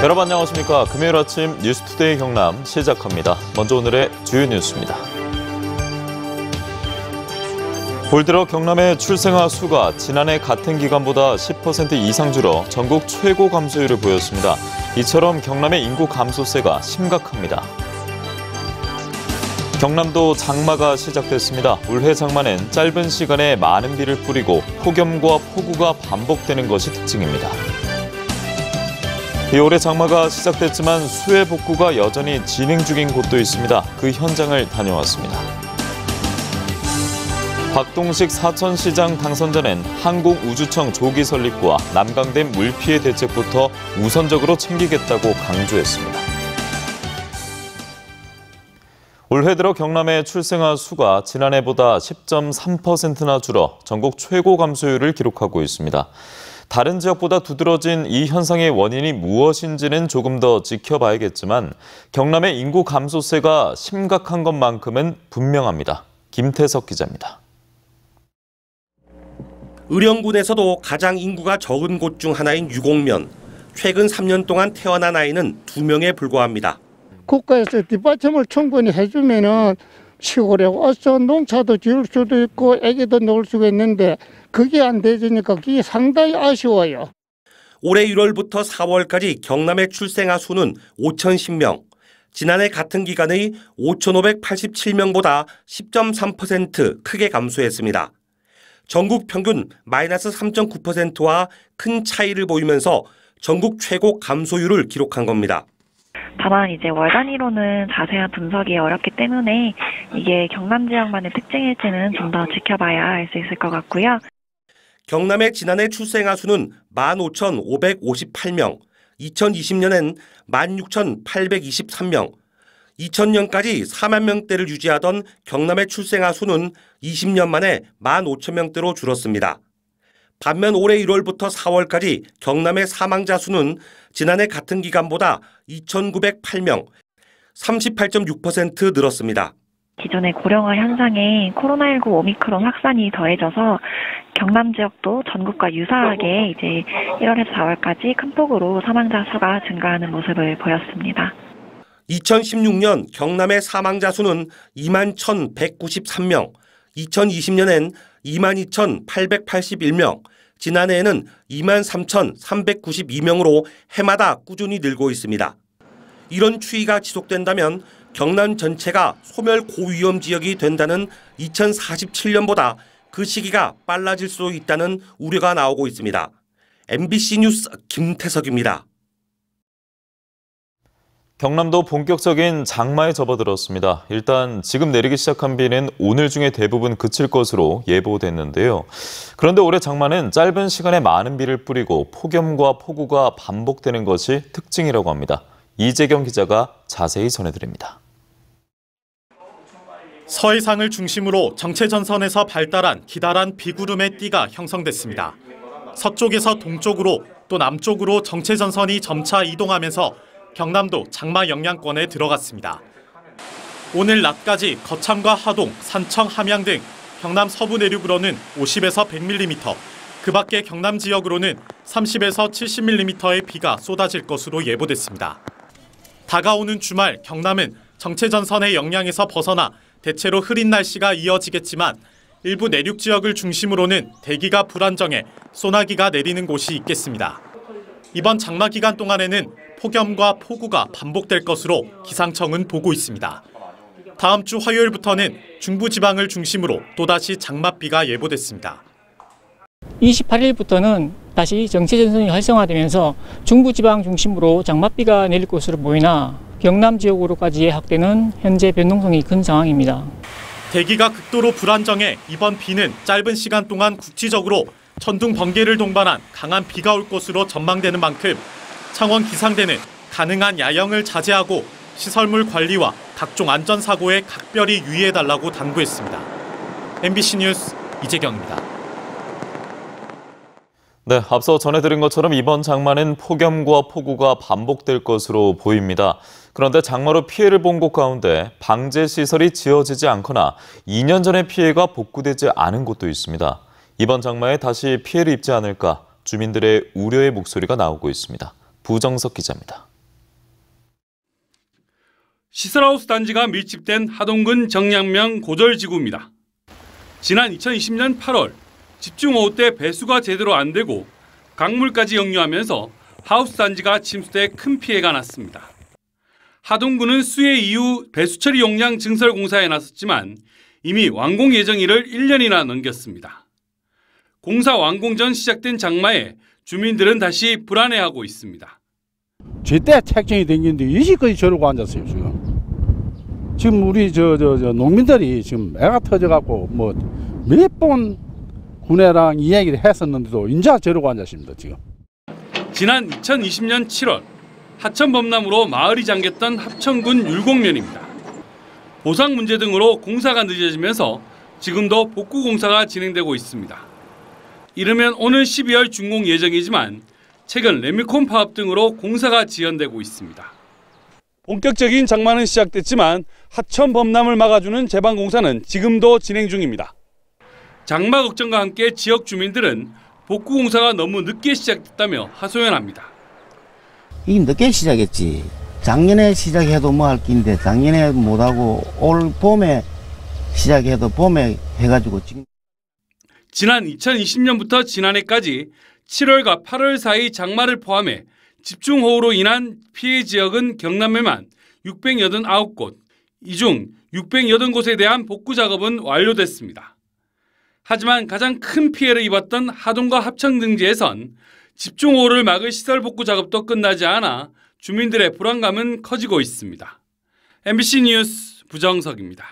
여러분 안녕하십니까. 금요일 아침 뉴스투데이 경남 시작합니다. 먼저 오늘의 주요 뉴스입니다. 올 들어 경남의 출생아 수가 지난해 같은 기간보다 10% 이상 줄어 전국 최고 감소율을 보였습니다. 이처럼 경남의 인구 감소세가 심각합니다. 경남도 장마가 시작됐습니다. 올해 장마는 짧은 시간에 많은 비를 뿌리고 폭염과 폭우가 반복되는 것이 특징입니다. 올해 장마가 시작됐지만 수해 복구가 여전히 진행 중인 곳도 있습니다. 그 현장을 다녀왔습니다. 박동식 사천시장 당선자는 항공우주청 조기 설립과 남강댐 물피해 대책부터 우선적으로 챙기겠다고 강조했습니다. 올해 들어 경남의 출생아 수가 지난해보다 10.3%나 줄어 전국 최고 감소율을 기록하고 있습니다. 다른 지역보다 두드러진 이 현상의 원인이 무엇인지는 조금 더 지켜봐야겠지만 경남의 인구 감소세가 심각한 것만큼은 분명합니다. 김태석 기자입니다. 의령군에서도 가장 인구가 적은 곳 중 하나인 유곡면. 최근 3년 동안 태어난 아이는 2명에 불과합니다. 국가에서 뒷받침을 충분히 해주면은 시골에 와서 농사도 지을 수도 있고 애기도 놀 수가 있는데 그게 안 되니까 그게 상당히 아쉬워요. 올해 1월부터 4월까지 경남의 출생아 수는 5,010명. 지난해 같은 기간의 5,587명보다 10.3% 크게 감소했습니다. 전국 평균 마이너스 3.9%와 큰 차이를 보이면서 전국 최고 감소율을 기록한 겁니다. 다만 이제 월 단위로는 자세한 분석이 어렵기 때문에 이게 경남 지역만의 특징일지는 좀 더 지켜봐야 알 수 있을 것 같고요. 경남의 지난해 출생아 수는 15,558명, 2020년엔 16,823명, 2000년까지 4만 명대를 유지하던 경남의 출생아 수는 20년 만에 15,000명대로 줄었습니다. 반면 올해 1월부터 4월까지 경남의 사망자 수는 지난해 같은 기간보다 2,908명, 38.6% 늘었습니다. 기존의 고령화 현상에 코로나19 오미크론 확산이 더해져서 경남 지역도 전국과 유사하게 이제 1월에서 4월까지 큰 폭으로 사망자 수가 증가하는 모습을 보였습니다. 2016년 경남의 사망자 수는 21,193명, 2020년엔 22,881명, 지난해에는 23,392명으로 해마다 꾸준히 늘고 있습니다. 이런 추이가 지속된다면 경남 전체가 소멸 고위험 지역이 된다는 2047년보다 그 시기가 빨라질 수 있다는 우려가 나오고 있습니다. MBC 뉴스 김태석입니다. 경남도 본격적인 장마에 접어들었습니다. 일단 지금 내리기 시작한 비는 오늘 중에 대부분 그칠 것으로 예보됐는데요. 그런데 올해 장마는 짧은 시간에 많은 비를 뿌리고 폭염과 폭우가 반복되는 것이 특징이라고 합니다. 이재경 기자가 자세히 전해드립니다. 서해상을 중심으로 정체전선에서 발달한 기다란 비구름의 띠가 형성됐습니다. 서쪽에서 동쪽으로 또 남쪽으로 정체전선이 점차 이동하면서 경남도 장마 영향권에 들어갔습니다. 오늘 낮까지 거창과 하동, 산청, 함양 등 경남 서부 내륙으로는 50에서 100mm, 그 밖에 경남 지역으로는 30에서 70mm의 비가 쏟아질 것으로 예보됐습니다. 다가오는 주말 경남은 정체전선의 영향에서 벗어나 대체로 흐린 날씨가 이어지겠지만 일부 내륙 지역을 중심으로는 대기가 불안정해 소나기가 내리는 곳이 있겠습니다. 이번 장마 기간 동안에는 폭염과 폭우가 반복될 것으로 기상청은 보고 있습니다. 다음 주 화요일부터는 중부지방을 중심으로 또다시 장맛비가 예보됐습니다. 28일부터는 다시 정체전선이 활성화되면서 중부지방 중심으로 장맛비가 내릴 것으로 보이나 경남 지역으로까지 확대는 현재 변동성이 큰 상황입니다. 대기가 극도로 불안정해 이번 비는 짧은 시간 동안 국지적으로 천둥 번개를 동반한 강한 비가 올 것으로 전망되는 만큼 창원 기상대는 가능한 야영을 자제하고 시설물 관리와 각종 안전사고에 각별히 유의해달라고 당부했습니다. MBC 뉴스 이재경입니다. 네, 앞서 전해드린 것처럼 이번 장마는 폭염과 폭우가 반복될 것으로 보입니다. 그런데 장마로 피해를 본 곳 가운데 방제시설이 지어지지 않거나 2년 전의 피해가 복구되지 않은 곳도 있습니다. 이번 장마에 다시 피해를 입지 않을까 주민들의 우려의 목소리가 나오고 있습니다. 부정석 기자입니다. 시설하우스 단지가 밀집된 하동군 정량면 고절지구입니다. 지난 2020년 8월 집중호우 때 배수가 제대로 안 되고 강물까지 역류하면서 하우스 단지가 침수돼 큰 피해가 났습니다. 하동군은 수해 이후 배수처리 용량 증설 공사에 나섰지만 이미 완공 예정일을 1년이나 넘겼습니다. 공사 완공 전 시작된 장마에 주민들은 다시 불안해하고 있습니다. 제때 책정이 생겼는데 이시까지 저러고 앉았어요 지금. 지금 우리 농민들이 지금 애가 터져갖고 뭐 몇 번 군애랑 이야기를 했었는데도 인자 저러고 앉았습니다 지금. 지난 2020년 7월 하천 범람으로 마을이 잠겼던 합천군 율곡면입니다. 보상 문제 등으로 공사가 늦어지면서 지금도 복구 공사가 진행되고 있습니다. 이르면 오늘 12월 준공 예정이지만 최근 레미콘 파업 등으로 공사가 지연되고 있습니다. 본격적인 장마는 시작됐지만 하천 범람을 막아주는 제방 공사는 지금도 진행 중입니다. 장마 걱정과 함께 지역 주민들은 복구 공사가 너무 늦게 시작됐다며 하소연합니다. 이게 늦게 시작했지. 작년에 시작해도 뭐 할 낀데 작년에 못하고 올 봄에 시작해도 봄에 해가지고 지금. 지난 2020년부터 지난해까지 7월과 8월 사이 장마를 포함해 집중호우로 인한 피해 지역은 경남에만 689곳, 이 중 680곳에 대한 복구 작업은 완료됐습니다. 하지만 가장 큰 피해를 입었던 하동과 합천 등지에선 집중호우를 막을 시설 복구 작업도 끝나지 않아 주민들의 불안감은 커지고 있습니다. MBC 뉴스 부정석입니다.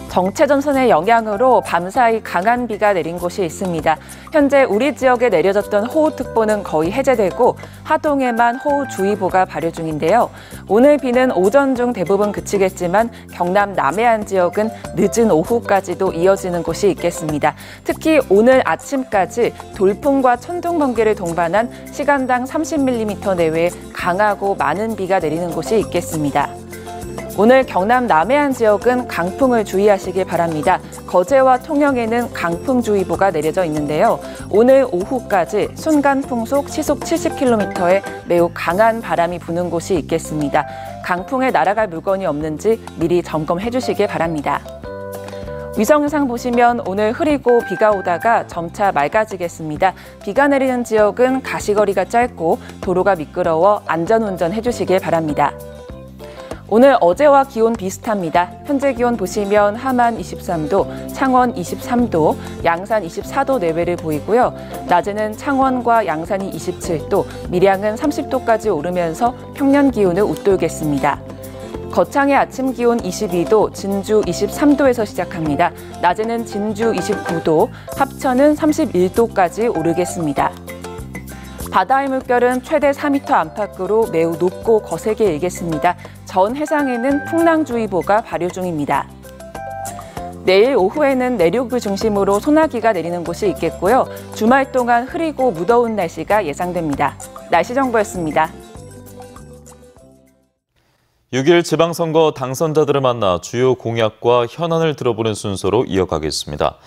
정체전선의 영향으로 밤사이 강한 비가 내린 곳이 있습니다. 현재 우리 지역에 내려졌던 호우특보는 거의 해제되고 하동에만 호우주의보가 발효 중인데요. 오늘 비는 오전 중 대부분 그치겠지만 경남 남해안 지역은 늦은 오후까지도 이어지는 곳이 있겠습니다. 특히 오늘 아침까지 돌풍과 천둥, 번개를 동반한 시간당 30mm 내외의 강하고 많은 비가 내리는 곳이 있겠습니다. 오늘 경남 남해안 지역은 강풍을 주의하시길 바랍니다. 거제와 통영에는 강풍주의보가 내려져 있는데요. 오늘 오후까지 순간풍속 시속 70km의 매우 강한 바람이 부는 곳이 있겠습니다. 강풍에 날아갈 물건이 없는지 미리 점검해 주시길 바랍니다. 위성영상 보시면 오늘 흐리고 비가 오다가 점차 맑아지겠습니다. 비가 내리는 지역은 가시거리가 짧고 도로가 미끄러워 안전운전 해주시길 바랍니다. 오늘 어제와 기온 비슷합니다. 현재 기온 보시면 함안 23도, 창원 23도, 양산 24도 내외를 보이고요. 낮에는 창원과 양산이 27도, 밀양은 30도까지 오르면서 평년 기온을 웃돌겠습니다. 거창의 아침 기온 22도, 진주 23도에서 시작합니다. 낮에는 진주 29도, 합천은 31도까지 오르겠습니다. 바다의 물결은 최대 4m 안팎으로 매우 높고 거세게 일겠습니다. 전 해상에는 풍랑주의보가 발효 중입니다. 내일 오후에는 내륙을 중심으로 소나기가 내리는 곳이 있겠고요. 주말 동안 흐리고 무더운 날씨가 예상됩니다. 날씨 정보였습니다. 6일 지방선거 당선자들을 만나 주요 공약과 현안을 들어보는 순서로 이어가겠습니다.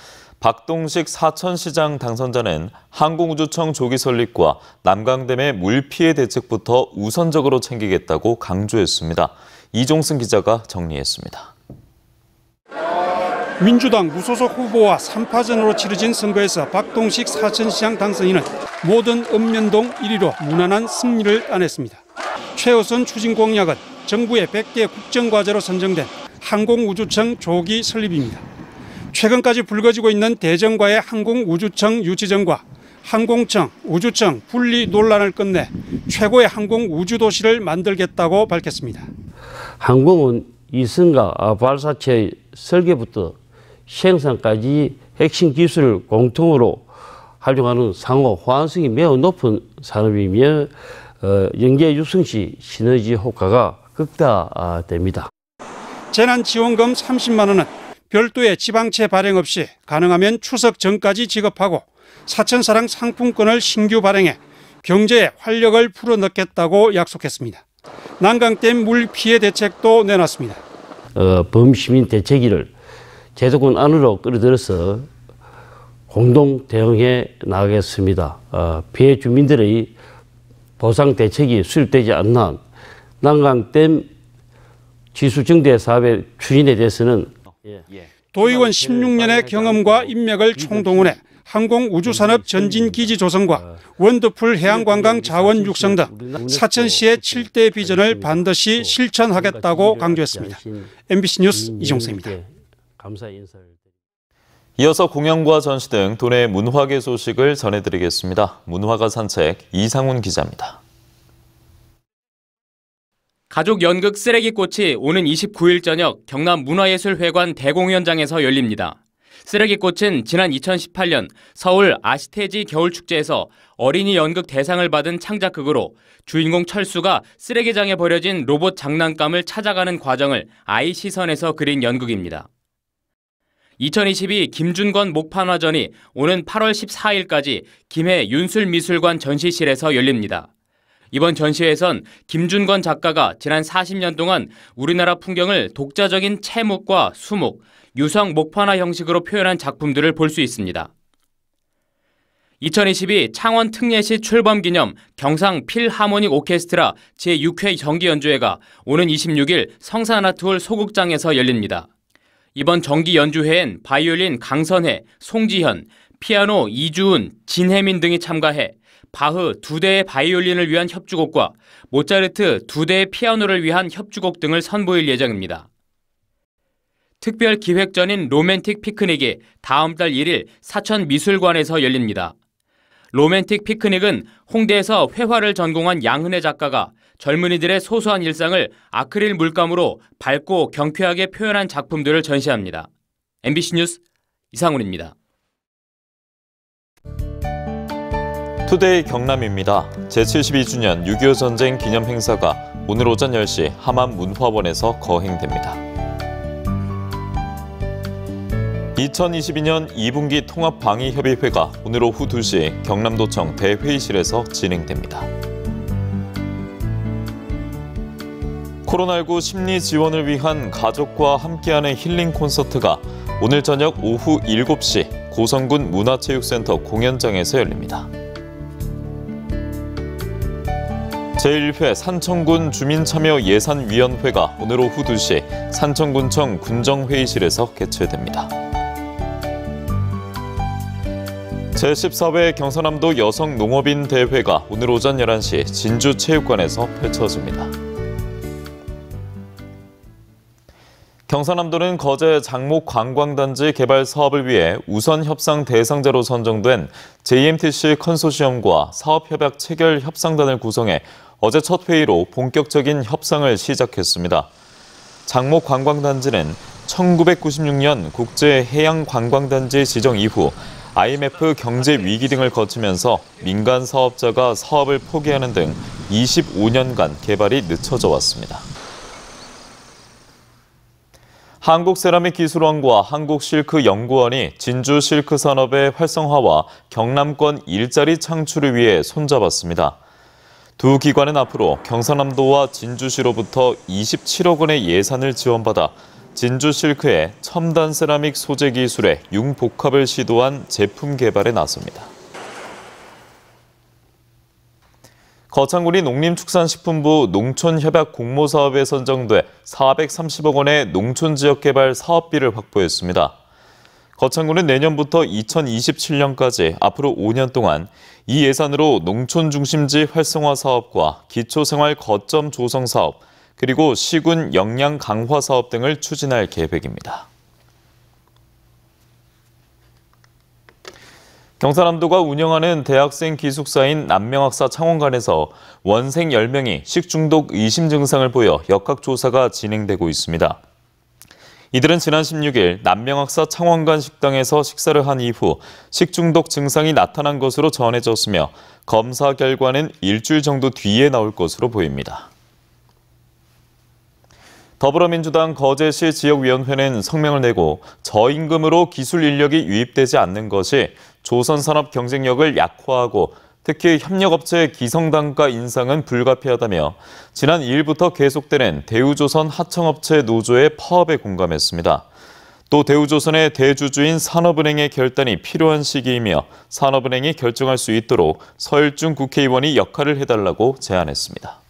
박동식 사천시장 당선자는 항공우주청 조기 설립과 남강댐의 물피해 대책부터 우선적으로 챙기겠다고 강조했습니다. 이종승 기자가 정리했습니다. 민주당 무소속 후보와 3파전으로 치러진 선거에서 박동식 사천시장 당선인은 모든 읍면동 1위로 무난한 승리를 따냈습니다. 최우선 추진 공약은 정부의 100개 국정과제로 선정된 항공우주청 조기 설립입니다. 최근까지 불거지고 있는 대전과의 항공우주청 유치전과 항공청, 우주청 분리 논란을 끝내 최고의 항공우주도시를 만들겠다고 밝혔습니다. 항공은 이승과 발사체 설계부터 생산까지 핵심 기술을 공통으로 활용하는 상호 호환성이 매우 높은 산업이며 연계 육성 시 시너지 효과가 극다됩니다. 재난지원금 30만 원은 별도의 지방채 발행 없이 가능하면 추석 전까지 지급하고 사천사랑 상품권을 신규 발행해 경제에 활력을 풀어넣겠다고 약속했습니다. 난강댐 물 피해 대책도 내놨습니다. 범시민 대책위를 제도권 안으로 끌어들여서 공동 대응해 나가겠습니다. 피해 주민들의 보상 대책이 수립되지 않는 한 난강댐 지수 증대 사업의 추진에 대해서는 도의원 16년의 경험과 인맥을 총동원해 항공우주산업 전진기지 조성과 원더풀 해양관광 자원 육성 등 사천시의 7대 비전을 반드시 실천하겠다고 강조했습니다. MBC 뉴스 이종세입니다. 이어서 공연과 전시 등 도내 문화계 소식을 전해드리겠습니다. 문화가 산책 이상훈 기자입니다. 가족 연극 쓰레기꽃이 오는 29일 저녁 경남 문화예술회관 대공연장에서 열립니다. 쓰레기꽃은 지난 2018년 서울 아시태지 겨울축제에서 어린이 연극 대상을 받은 창작극으로 주인공 철수가 쓰레기장에 버려진 로봇 장난감을 찾아가는 과정을 아이 시선에서 그린 연극입니다. 2022 김준권 목판화전이 오는 8월 14일까지 김해 윤술미술관 전시실에서 열립니다. 이번 전시회에선 김준권 작가가 지난 40년 동안 우리나라 풍경을 독자적인 채묵과 수묵, 유성 목판화 형식으로 표현한 작품들을 볼 수 있습니다. 2022 창원 특례시 출범 기념 경상 필하모닉 오케스트라 제6회 정기 연주회가 오는 26일 성산아트홀 소극장에서 열립니다. 이번 정기 연주회엔 바이올린 강선혜, 송지현, 피아노 이주은, 진혜민 등이 참가해 바흐 2대의 바이올린을 위한 협주곡과 모차르트 2대의 피아노를 위한 협주곡 등을 선보일 예정입니다. 특별 기획전인 로맨틱 피크닉이 다음 달 1일 사천미술관에서 열립니다. 로맨틱 피크닉은 홍대에서 회화를 전공한 양은혜 작가가 젊은이들의 소소한 일상을 아크릴 물감으로 밝고 경쾌하게 표현한 작품들을 전시합니다. MBC 뉴스 이상훈입니다. 투데이 경남입니다. 제72주년 6.25 전쟁 기념 행사가 오늘 오전 10시 함안문화원에서 거행됩니다. 2022년 2분기 통합방위협의회가 오늘 오후 2시 경남도청 대회의실에서 진행됩니다. 코로나19 심리 지원을 위한 가족과 함께하는 힐링 콘서트가 오늘 저녁 오후 7시 고성군 문화체육센터 공연장에서 열립니다. 제1회 산청군 주민참여예산위원회가 오늘 오후 2시 산청군청 군정회의실에서 개최됩니다. 제14회 경상남도 여성농업인 대회가 오늘 오전 11시 진주체육관에서 펼쳐집니다. 경상남도는 거제 장목 관광단지 개발 사업을 위해 우선 협상 대상자로 선정된 JMTC 컨소시엄과 사업협약 체결 협상단을 구성해 어제 첫 회의로 본격적인 협상을 시작했습니다. 장목 관광단지는 1996년 국제해양관광단지 지정 이후 IMF 경제 위기 등을 거치면서 민간 사업자가 사업을 포기하는 등 25년간 개발이 늦춰져 왔습니다. 한국세라믹기술원과 한국실크연구원이 진주 실크 산업의 활성화와 경남권 일자리 창출을 위해 손잡았습니다. 두 기관은 앞으로 경상남도와 진주시로부터 27억 원의 예산을 지원받아 진주 실크의 첨단 세라믹 소재 기술의 융복합을 시도한 제품 개발에 나섭니다. 거창군이 농림축산식품부 농촌협약 공모사업에 선정돼 430억 원의 농촌지역개발 사업비를 확보했습니다. 거창군은 내년부터 2027년까지 앞으로 5년 동안 이 예산으로 농촌 중심지 활성화 사업과 기초생활 거점 조성 사업, 그리고 시군 역량 강화 사업 등을 추진할 계획입니다. 경상남도가 운영하는 대학생 기숙사인 남명학사 창원관에서 원생 10명이 식중독 의심 증상을 보여 역학조사가 진행되고 있습니다. 이들은 지난 16일 남명학사 창원관 식당에서 식사를 한 이후 식중독 증상이 나타난 것으로 전해졌으며 검사 결과는 일주일 정도 뒤에 나올 것으로 보입니다. 더불어민주당 거제시 지역위원회는 성명을 내고 저임금으로 기술 인력이 유입되지 않는 것이 조선산업 경쟁력을 약화하고 특히 협력업체 기성단가 인상은 불가피하다며 지난 2일부터 계속되는 대우조선 하청업체 노조의 파업에 공감했습니다. 또 대우조선의 대주주인 산업은행의 결단이 필요한 시기이며 산업은행이 결정할 수 있도록 서일중 국회의원이 역할을 해달라고 제안했습니다.